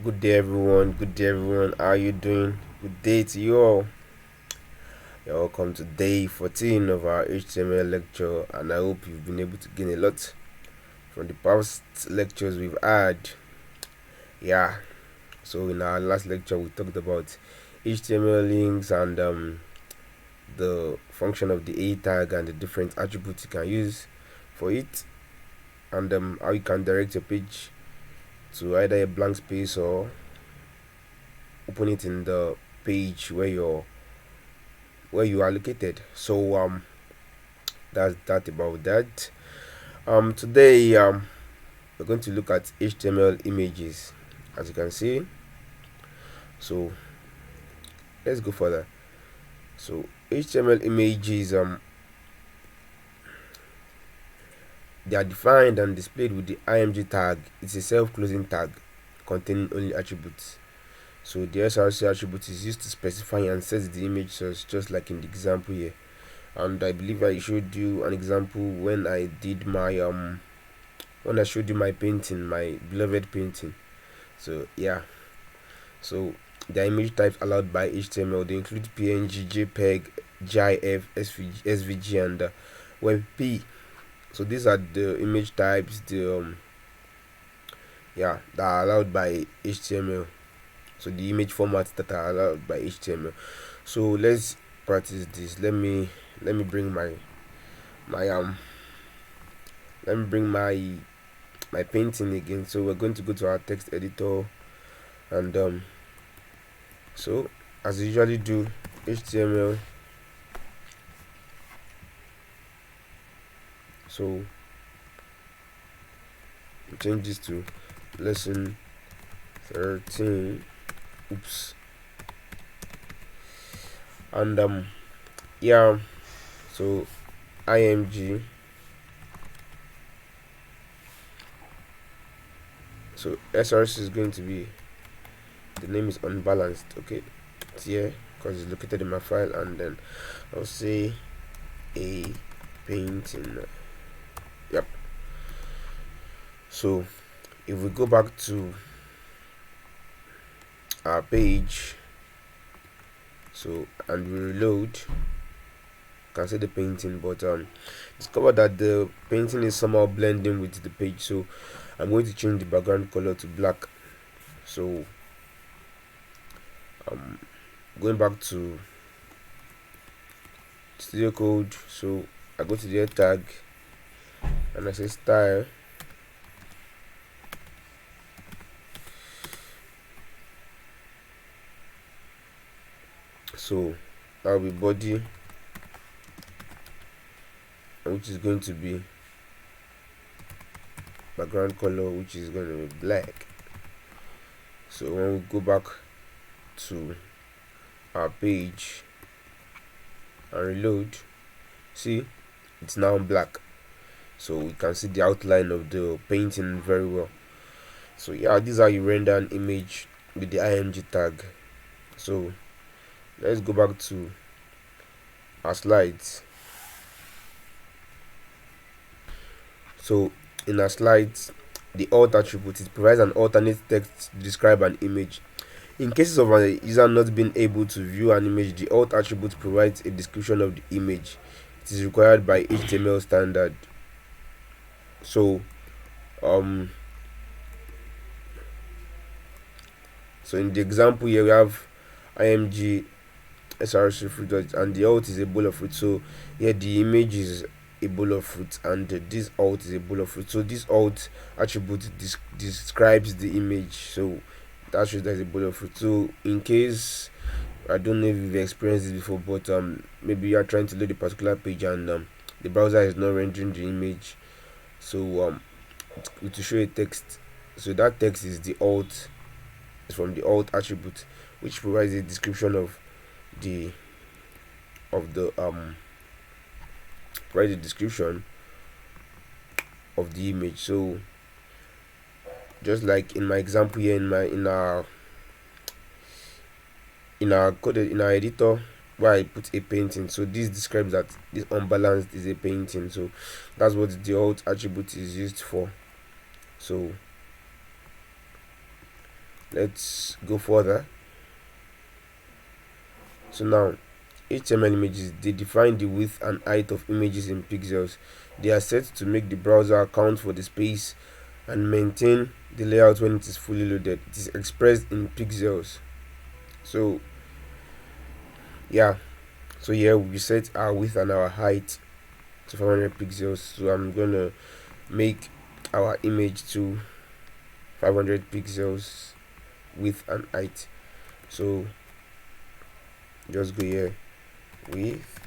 Good day, everyone. Good day, everyone. How are you doing? Good day to you all. You're welcome to day 14 of our HTML lecture, and I hope you've been able to gain a lot from the past lectures we've had. Yeah. So in our last lecture, we talked about HTML links and the function of the A tag and the different attributes you can use for it, and how you can direct your page to either a blank space or open it in the page where you are located. So that's that about that. Today we're going to look at HTML images, as you can see. So let's go further. So HTML images they are defined and displayed with the img tag. It's a self-closing tag containing only attributes. So the src attribute is used to specify and set the image source, just like in the example here. And I believe I showed you an example when I did my when I showed you my painting, my beloved painting. So yeah, so the image types allowed by HTML, they include PNG, JPEG, GIF, SVG, and WebP. So these are the image types that are allowed by HTML. So the image formats that are allowed by HTML. So let's practice this. Let me bring my let me bring my painting again. So we're going to go to our text editor, and so as we usually do, HTML. So change this to lesson 13. Oops. And yeah, so img. So src is going to be, the name is unbalanced. Okay, it's here because it's located in my file, and then I'll say a painting. Yep. So if we go back to our page, so and we reload, you can see the painting, but discover that the painting is somehow blending with the page. So I'm going to change the background color to black. So going back to studio code, so I go to the head tag and I say style. So that will be body, which is going to be background color, which is going to be black. So when we go back to our page and reload, see, it's now black. So we can see the outline of the painting very well. So yeah, these are you render an image with the img tag. So let's go back to our slides. So in our slides, the alt attribute, it provides an alternate text to describe an image. In cases of a user not being able to view an image, the alt attribute provides a description of the image. It is required by HTML standard. So so in the example here we have img src fruit and the alt is a bowl of fruit. So here the image is a bowl of fruit and this alt is a bowl of fruit. So this alt attribute describes the image. So that shows that is a bowl of fruit. So in case, I don't know if you've experienced this before, but maybe you are trying to load a particular page and the browser is not rendering the image. So to show a text, so that text is the alt, is from the alt attribute, which provides a description of the provides a description of the image. So just like in my example here, in our code, in our editor, where I put a painting, so this describes that this unbalanced is a painting. So that's what the alt attribute is used for. So let's go further. So now HTML images, they define the width and height of images in pixels. They are set to make the browser account for the space and maintain the layout when it is fully loaded. It is expressed in pixels. So yeah, so here we set our width and our height to 500 pixels. So I'm gonna make our image to 500 pixels width and height. So just go here with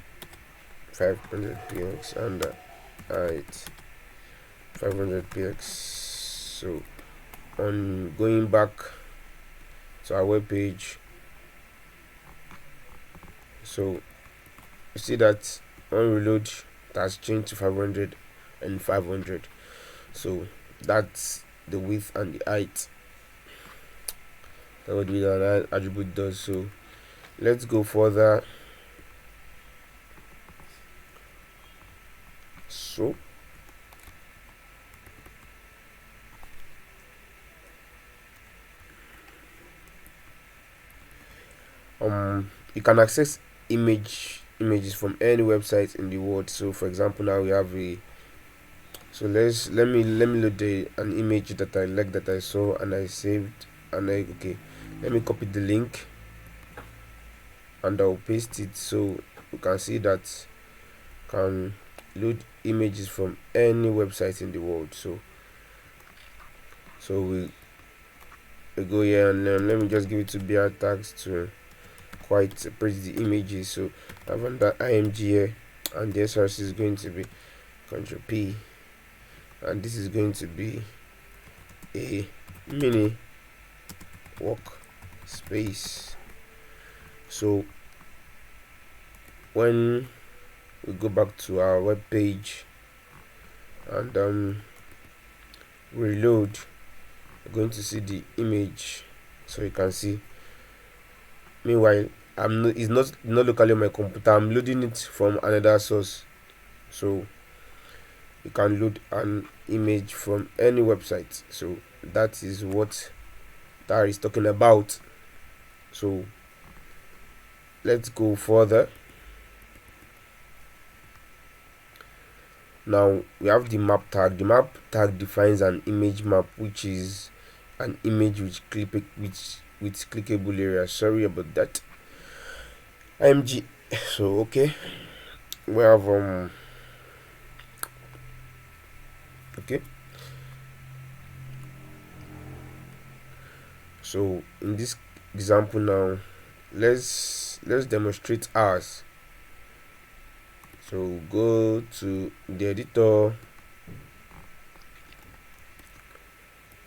500 px and height 500 px. So on going back to our web page, so you see that on reload it has changed to 500 and 500. So that's the width and the height. That's what the attribute does. So let's go further. So you can access images from any website in the world. So for example, now we have a, so let me load an image that I like, that I saw and I saved, and okay, let me copy the link and I'll paste it. So you can see that can load images from any website in the world. So we go here and let me just give it to BR tags to quite separate the images. So I have under img here, and the src is going to be Ctrl P, and this is going to be a mini workspace. So when we go back to our web page and reload, we're going to see the image. So you can see, meanwhile it's not locally on my computer, I'm loading it from another source. So you can load an image from any website. So that is what that is talking about. So let's go further. Now we have the map tag. The map tag defines an image map, which is an image with clickable areas. Sorry about that. img. So okay, we have okay, so in this example now, let's demonstrate ours. So go to the editor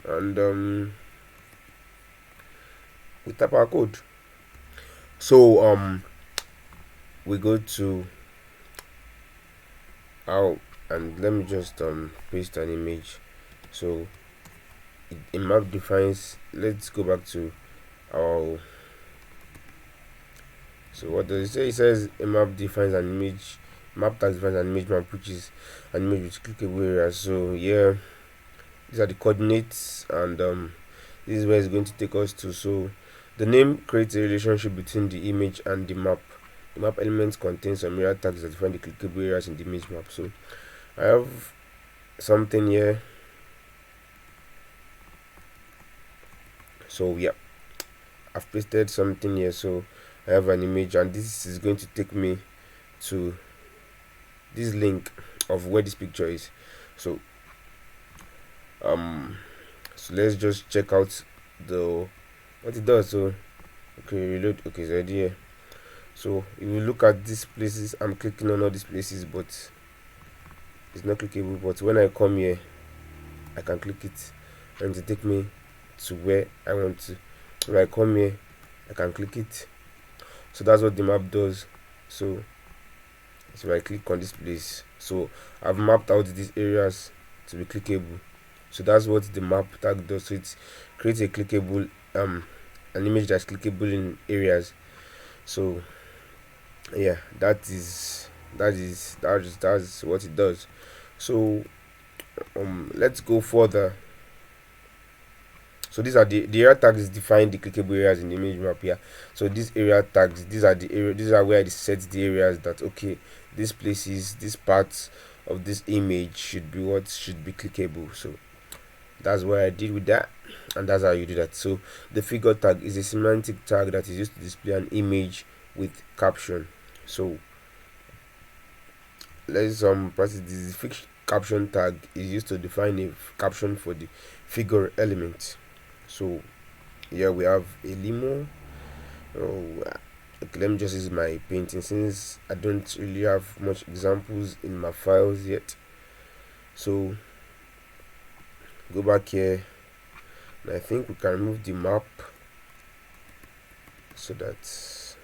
and we type our code. So we go to our, and let me just paste an image. So a map defines, let's go back to our, so what does it say? It says a map defines an image, map tag defines an image map, which is an image with clickable areas. So yeah, these are the coordinates, and this is where it's going to take us to. So the name creates a relationship between the image and the map. The map elements contain some area tags that define the clickable areas in the image map. So I have something here. So yeah, I've pasted something here. So I have an image, and this is going to take me to this link of where this picture is. So so let's just check out what it does. So okay, reload. Okay, it's already here. So if you look at these places, I'm clicking on all these places, but it's not clickable. But when I come here, I can click it and it take me to where I want to. When I come here, I can click it. So that's what the map does. So if I click on this place, so I've mapped out these areas to be clickable. So that's what the map tag does. So it creates a clickable an image that's clickable in areas. So yeah, that's what it does. So let's go further. So these are the area tags define the clickable areas in the image map here. So these area tags, these are the area, these are where I set the areas that okay, these places, these parts of this image should be what should be clickable. So that's what I did with that, and that's how you do that. So the figure tag is a semantic tag that is used to display an image with caption. So let's practice this. The fixed caption tag is used to define a caption for the figure element. So here we have a limo. Okay, let me just use my painting since I don't really have much examples in my files yet. So go back here, and I think we can remove the map so that,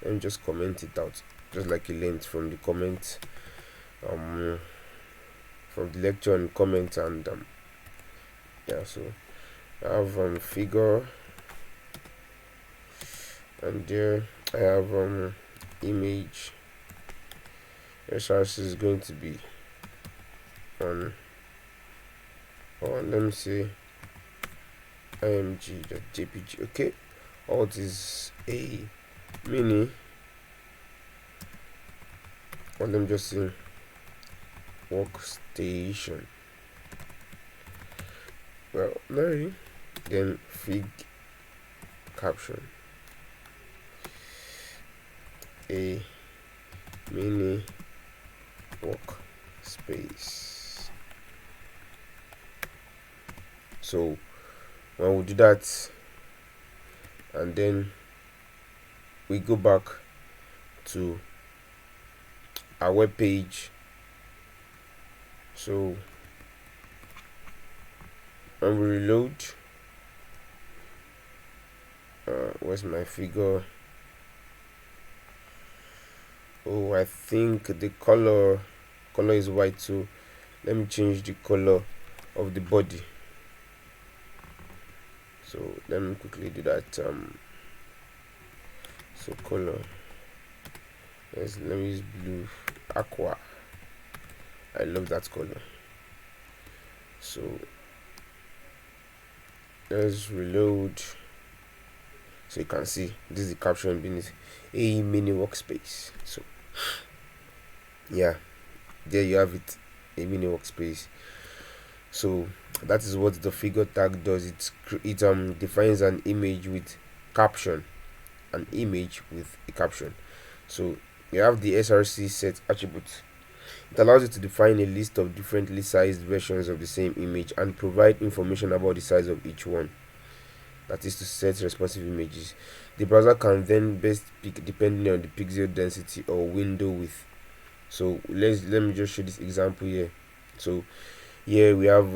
let me just comment it out, just like a link from the comment, from the lecture and comment, and yeah. So I have figure, and there I have image. SRC is going to be on, or let me say img.jpg. okay, alt is a mini, or let me just say workstation. Well, no, then fig caption, a mini workspace. So when we do that, and then we go back to our web page, so when we reload, where's my figure? Oh, I think the color is white, so let me change the color of the body. So let me quickly do that. So color, let me use blue, aqua. I love that color. So let's reload, so you can see this is the caption beneath a mini workspace. So yeah, there you have it, a mini workspace. So that is what the figure tag does. It defines an image with caption, an image with a caption. So you have the SRC set attribute. It allows you to define a list of differently sized versions of the same image and provide information about the size of each one. That is to set responsive images. The browser can then best pick depending on the pixel density or window width. So let me just show this example here. So here we have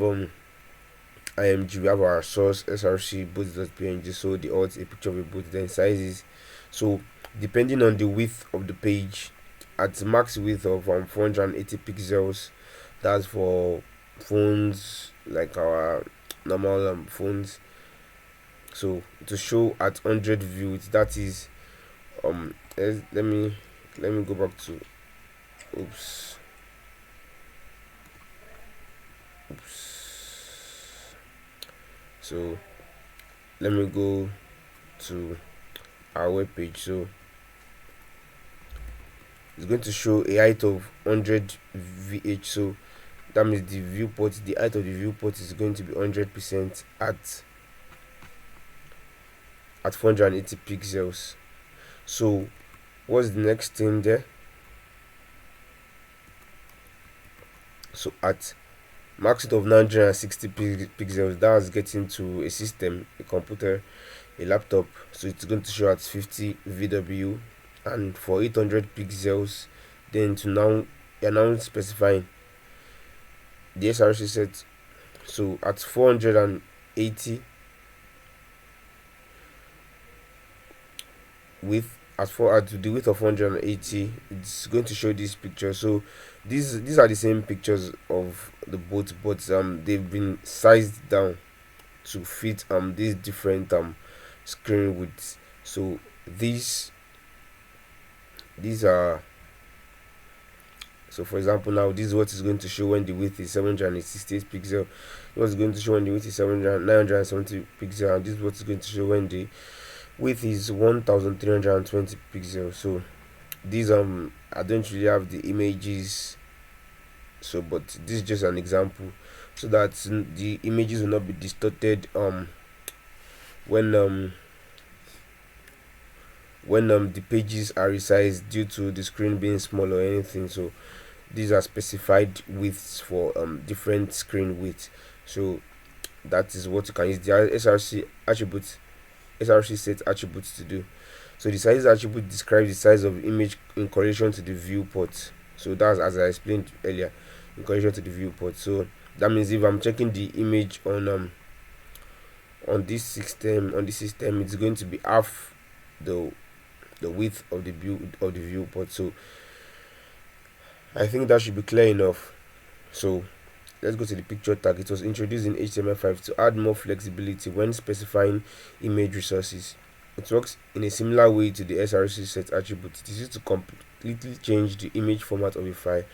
img, we have our source src boot.png, so the alt a picture of a boot, then sizes. So depending on the width of the page, at max width of 480 pixels, that's for phones like our normal phones. So to show at 100 views, that is let me go back to oops so let me go to our web page. So it's going to show a height of 100 vh, so that means the viewport, the height of the viewport is going to be 100% at 480 pixels. So what's the next thing there? So at max width of 960 pixels, that's getting to a system, a computer, a laptop, so it's going to show at 50 VW. And for 800 pixels, then to now you're now specifying the SRC set. So at 480 with at the width of 180, it's going to show this picture. So these are the same pictures of the boat, but they've been sized down to fit these different screen widths. So these are So for example, now this is what is going to show when the width is 768 pixel. What's going to show when the width is 970 pixel, and this is what is going to show when the width is 1320 pixels. So these I don't really have the images, so but this is just an example, so that the images will not be distorted when the pages are resized due to the screen being small or anything. So these are specified widths for different screen widths. So that is what you can use the src set attributes to do. So the size attribute describes the size of the image in correlation to the viewport. So that's, as I explained earlier, in correlation to the viewport. So that means if I'm checking the image on this system, it's going to be half the width of the viewport. So I think that should be clear enough. So let's go to the picture tag. It was introduced in HTML5 to add more flexibility when specifying image resources. It works in a similar way to the src set attribute. It is used to completely change the image format of a file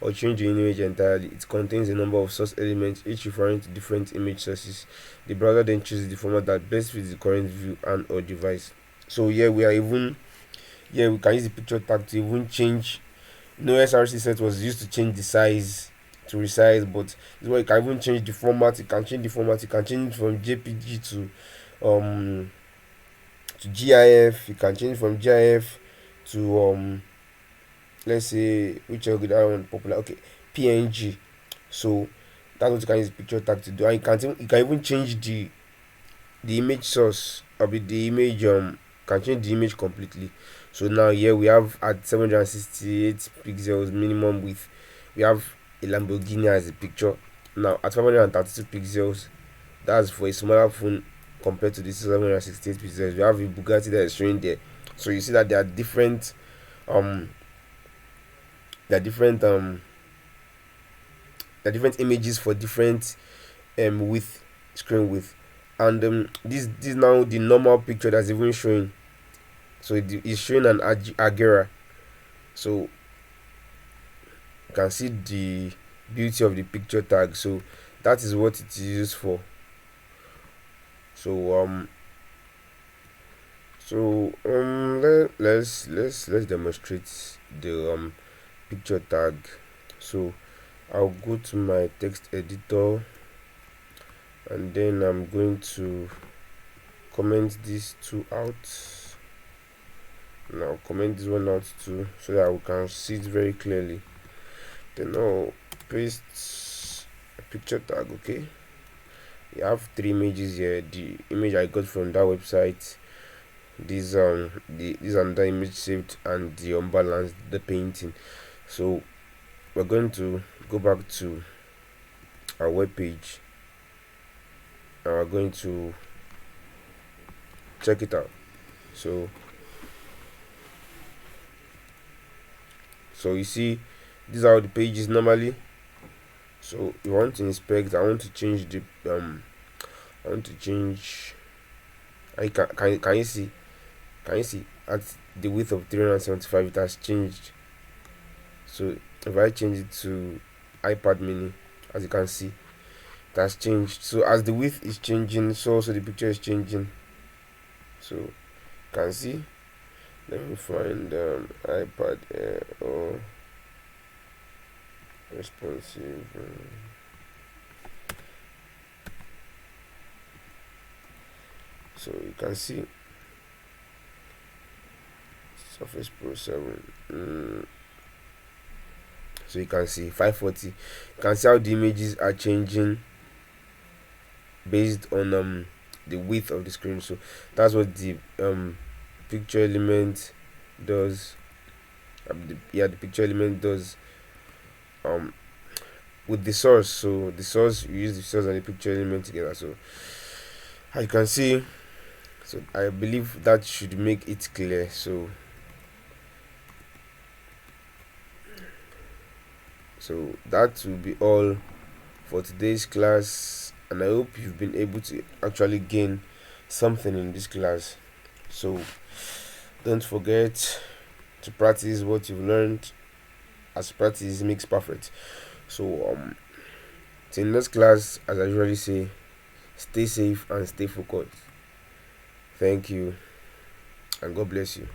or change the image entirely. It contains a number of source elements, each referring to different image sources. The browser then chooses the format that best fits the current view and or device. So we can use the picture tag to even change. src set was used to change the size, to resize, but this way you can even change the format. You can change it from jpg to gif. You can change from gif to let's say which are good one popular, okay, png. So that's what you can use the picture tag to do. And you can even change the image source, or the image can change the image completely. So now here we have at 768 pixels minimum width, we have a Lamborghini as a picture. Now at 532 pixels, that's for a smaller phone compared to the 768 pixels, we have a Bugatti that is showing there. So you see that there are different images for different width, screen width. And this now the normal picture that's even showing. So it's showing an Agera. So you can see the beauty of the picture tag. So that is what it is used for. So let's demonstrate the picture tag. So I'll go to my text editor, and then I'm going to comment these two out. Now comment this one out too, so that we can see it very clearly. Then I'll paste a picture tag. Okay, we have 3 images here. The image I got from that website, this another image saved, and the unbalanced, the painting. So we're going to go back to our web page, and we're going to check it out. So you see, these are the pages normally. So you want to inspect. I want to change the can you see at the width of 375 it has changed. So if I change it to iPad mini, as you can see, it has changed. So as the width is changing, so also the picture is changing. So you can see, let me find iPad or responsive. So you can see Surface Pro 7. So you can see 540. You can see how the images are changing based on the width of the screen. So that's what the picture element does. The picture element does with the source. So the source, you use the source and the picture element together. So as you can see, so I believe that should make it clear. So that will be all for today's class, and I hope you've been able to actually gain something in this class. So don't forget to practice what you've learned, as practice makes perfect. So till next class, as I usually say, stay safe and stay focused. Thank you, and God bless you.